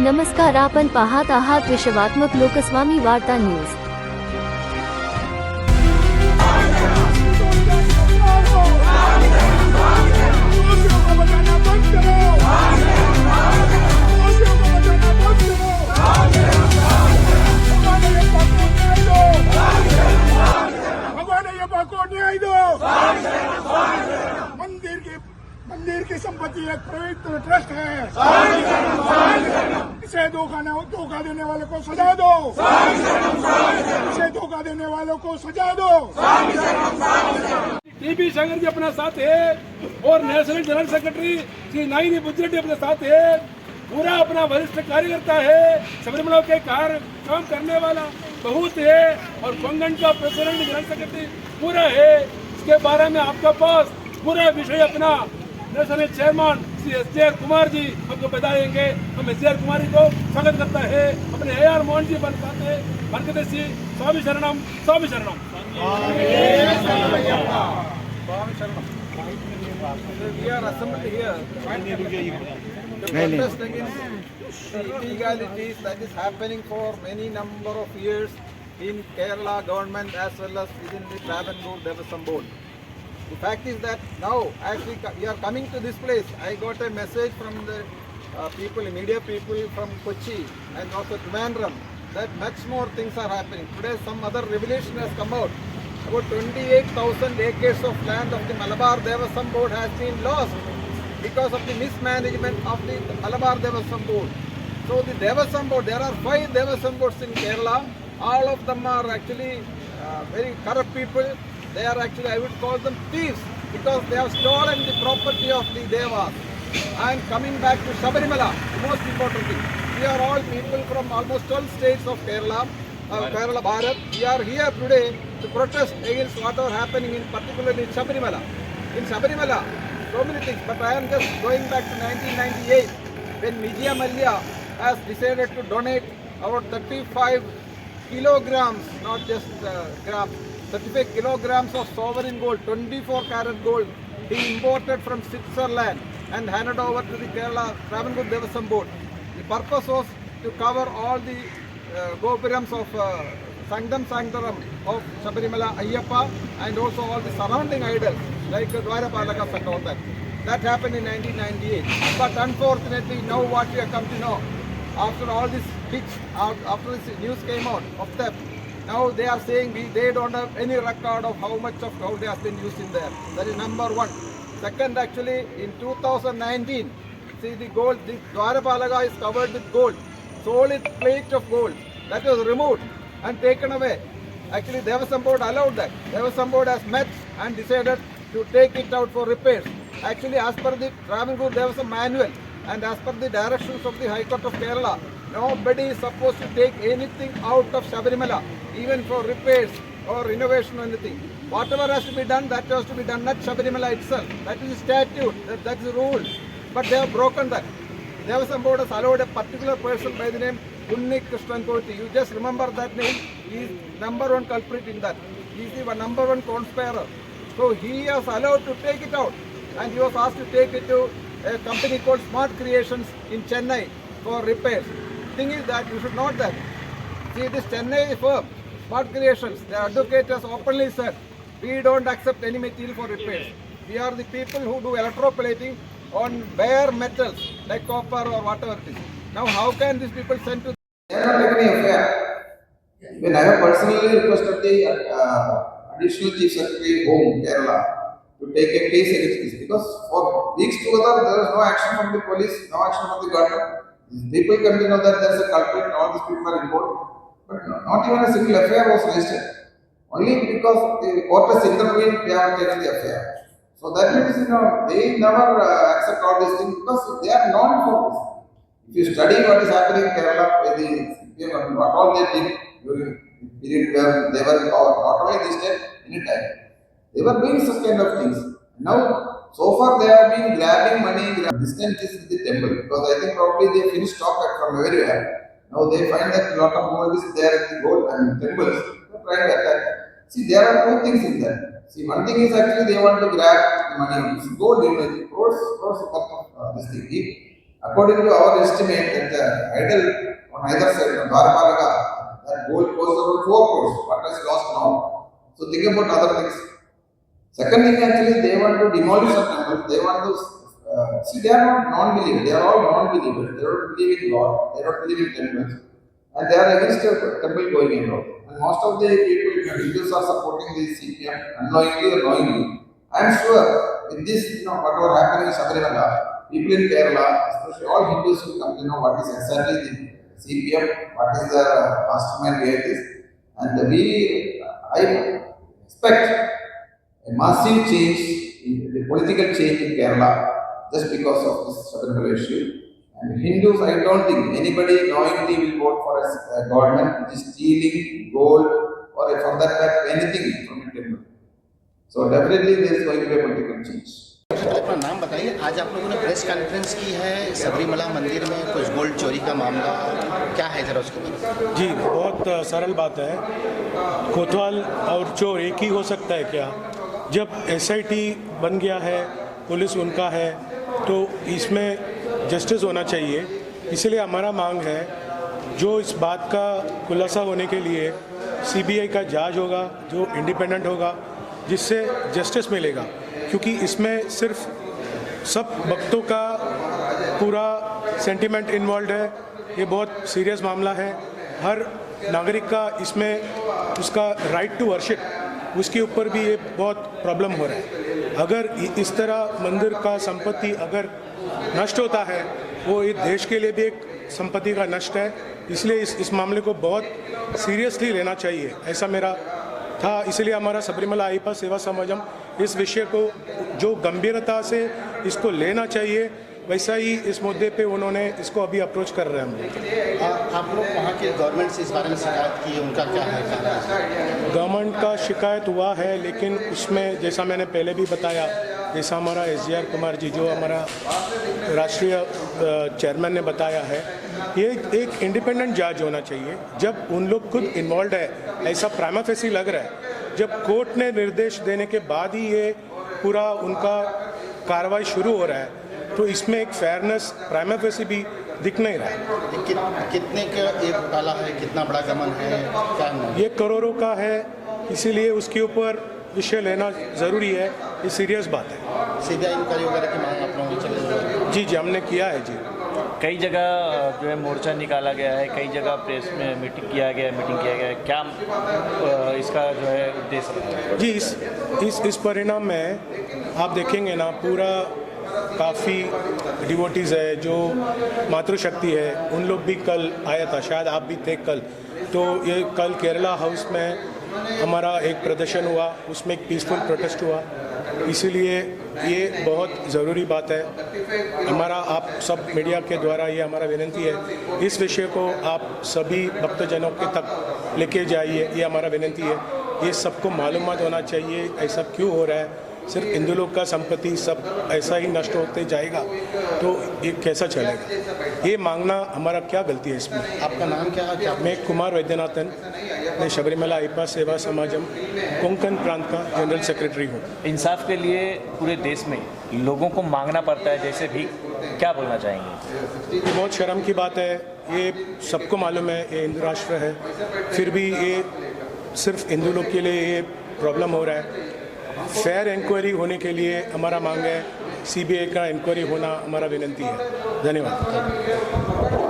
नमस्कार, आपण पाहत आहात विश्वात्मक लोकस्वामी वार्ता न्यूज। मंदिर की संपत्ति एक पवित्र ट्रस्ट है। इसे धोखा देने वालों को सजा दो। इसे धोखा देने वालों को सजा दो। टीबी शंकर जी अपना साथ है और national general secretary Shri Naini Buddhireddy अपने साथ है। पूरा अपना वरिष्ठ कार्यकर्ता है, सबरीमला के काम करने वाला बहुत है और पंगन का प्रेसिडेंट जनरल सेक्रेटरी पूरा है। इसके बारे में आपका पास पूरा विषय अपना national chairman Shri S Kumar ji हमको बताएंगे। हम एस कुमार जी को स्वागत करता है। अपने AR मोहन जी बनते बनकते श्री स्वामी शरणम स्वामी शरणम स्वामी शरणम। We are assembled here to protest against the illegalities that is happening for many number of years in Kerala government as well as within the Travancore Devasam Board. The fact is that now as we are coming to this place, I got a message from the media people from Kochi and also Trivandrum that much more things are happening. Today some other revelation has come out. About 28,000 acres of land of the Malabar Devasam Board has been lost because of the mismanagement of the Malabar Devasam Board. So the Devasam Board, there are 5 Devasam Boards in Kerala. All of them are actually very corrupt people. They are actually, I would call them thieves, because they have stolen the property of the Devas. And coming back to Sabarimala, the most important thing, we are all people from almost 12 states of Kerala, Kerala Bharat. We are here today to protest against what are happening in particularly in Sabarimala. In Sabarimala, so many things, but I am just going back to 1998 when Vijaya Mallya has decided to donate about 35 kilograms, not just grams, 35 kilograms of sovereign gold, 24 karat gold, he imported from Switzerland and handed over to the Kerala Travancore Devasam Board. The purpose was to cover all the gopurams of Sangam Sangaram of Sabarimala Ayyappa and also all the surrounding idols like Dwarapalakas and all that. That happened in 1998. But unfortunately, now what we have come to know, after all this after this news came out of theft, now they are saying they don't have any record of how much of gold has been used in there. That is number one. Second, actually, in 2019, see the gold, the Dwarapalaga is covered with gold, solid plate of gold. That was removed and taken away. Actually, Devasam Board allowed that. Devasam Board has met and decided to take it out for repairs. Actually, as per the Travancore Devasam manual and as per the directions of the High Court of Kerala, nobody is supposed to take anything out of Sabarimala, even for repairs or renovation or anything. Whatever has to be done, that has to be done at Sabarimala itself. That is the statute, that is the rule. But they have broken that. Devasam Board has allowed a particular person by the name Unni Krishnan Koti. You just remember that name. He is number one culprit in that. He is the number one conspirator. So he has allowed to take it out. And he was asked to take it to a company called Smart Creations in Chennai for repairs. Thing is that you should note that. See, this Chennai firm, Smart Creations, the advocate has openly said, we don't accept any material for repairs. We are the people who do electroplating on bare metals like copper or whatever it is. Now, how can these people send to? They are not taking any affair. When I have personally requested the additional chief secretary home Kerala to take a case against this, because for weeks together there is no action from the police, no action from the government. People come to know that there is a culprit, all these people are involved, but not even a single affair was registered. Only because the court has intervened, they have taken the affair. So that means, they never accept all these things because they are known for this. If you study what is happening in Kerala, what all they did during the period where they were in power, not only this time, any time, they were doing such kind of things. Now, so far they have been grabbing money. This time this is the temple, because I think probably they finished stock from everywhere. Now they find that a lot of gold is there in the gold and temples. They are trying to attack. See, there are two things in there. See, one thing is actually they want to grab the money. It's gold, crores of this thing. According to our estimate, that the idle on either side, on Dwarpalaga, that gold cost about 4 crores. What has lost now? So think about other things. Second thing, actually, they want to demolish the temple. They want to see. They are not non-believers. They are all non-believers. They don't believe in God. They don't believe in temples, and they are against the temple going in. And most of the people, Hindus, are supporting the CPM unknowingly or knowingly. I am sure with this, whatever happening in Sabarimala, people in Kerala, especially all Hindus, will come to know what is exactly the CPM, what is the mastermind behind this, and I expect a massive change, the political change in Kerala, just because of this Sabarimala issue. And Hindus, I don't think anybody knowingly will vote for a government which is stealing gold or for that matter anything from a temple. So definitely there is going to be a political change. अपना नाम बताइए। आज आप लोगों ने press conference की है सबरीमला मंदिर में कुछ गोल्ड चोरी का मामला क्या है, जरा उसके बारे? जी, बहुत सरल बात है। कोतवाल और चोर एक ही हो सकता है क्या? जब SIT बन गया है, पुलिस उनका है, तो इसमें जस्टिस होना चाहिए। इसलिए हमारा मांग है जो इस बात का खुलासा होने के लिए CBI का जांच होगा, जो इंडिपेंडेंट होगा, जिससे जस्टिस मिलेगा, क्योंकि इसमें सिर्फ सब भक्तों का पूरा सेंटिमेंट इन्वॉल्व है। ये बहुत सीरियस मामला है। हर नागरिक का इसमें उसका राइट टू वर्शिप, उसके ऊपर भी ये बहुत प्रॉब्लम हो रहा है। अगर इस तरह मंदिर का संपत्ति अगर नष्ट होता है, वो इस देश के लिए भी एक संपत्ति का नष्ट है। इसलिए इस मामले को बहुत सीरियसली लेना चाहिए, ऐसा मेरा था। इसलिए हमारा सबरीमला अयप्पा सेवा समाजम इस विषय को जो गंभीरता से इसको लेना चाहिए, वैसा ही इस मुद्दे पे उन्होंने इसको अभी अप्रोच कर रहे हैं। आप लोग वहाँ के गवर्नमेंट से इस बारे में शिकायत की है, उनका क्या है? गवर्नमेंट का शिकायत हुआ है, लेकिन उसमें जैसा मैंने पहले भी बताया, जैसा हमारा SGR कुमार जी जो हमारा राष्ट्रीय चेयरमैन ने बताया है, ये एक इंडिपेंडेंट जज होना चाहिए। जब उन लोग खुद इन्वॉल्व है, ऐसा प्राइमा फेसी लग रहा है, जब कोर्ट ने निर्देश देने के बाद ही ये पूरा उनका कार्रवाई शुरू हो रहा है, तो इसमें एक फेयरनेस प्राइमा फेसी भी दिख नहीं रहा है। कितने का एक घोटाला है, कितना बड़ा गमन है, क्या नहीं? ये करोड़ों का है, इसीलिए उसके ऊपर विषय लेना ज़रूरी है। ये सीरियस बात है। CBI इंक्वायरी वगैरह की मांग आप लोगों की चल रही है? जी, हमने किया है जी। कई जगह जो है मोर्चा निकाला गया है, कई जगह प्रेस में मीटिंग किया गया है। क्या इसका जो है उद्देश्य है? जी, इस परिणाम में आप देखेंगे ना, पूरा काफ़ी डिवोटीज़ है, जो मातृशक्ति है, उन लोग भी कल आया था, शायद आप भी थे कल। तो ये कल केरला हाउस में हमारा एक प्रदर्शन हुआ, उसमें एक पीसफुल प्रोटेस्ट हुआ। इसीलिए ये बहुत ज़रूरी बात है। हमारा आप सब मीडिया के द्वारा ये हमारा विनती है, इस विषय को आप सभी भक्तजनों के तक लेके जाइए, ये हमारा विनती है। ये सबको मालूमात होना चाहिए ऐसा क्यों हो रहा है। सिर्फ हिंदू लोग का संपत्ति सब ऐसा ही नष्ट होते जाएगा तो ये कैसा चलेगा? ये मांगना हमारा क्या गलती है इसमें? आपका नाम क्या है? मैं कुमार वैद्यनाथन, मैं सबरीमला अयप्पा सेवा समाजम कोंकण प्रांत का जनरल सेक्रेटरी हूँ। इंसाफ के लिए पूरे देश में लोगों को मांगना पड़ता है, जैसे भी, क्या बोलना चाहेंगे? ये बहुत शर्म की बात है। ये सबको मालूम है ये हिंदू राष्ट्र है, फिर भी ये सिर्फ हिंदू लोग के लिए ये प्रॉब्लम हो रहा है। फेयर इंक्वायरी होने के लिए हमारा मांग है, CBI का इंक्वायरी होना हमारा विनती है। धन्यवाद।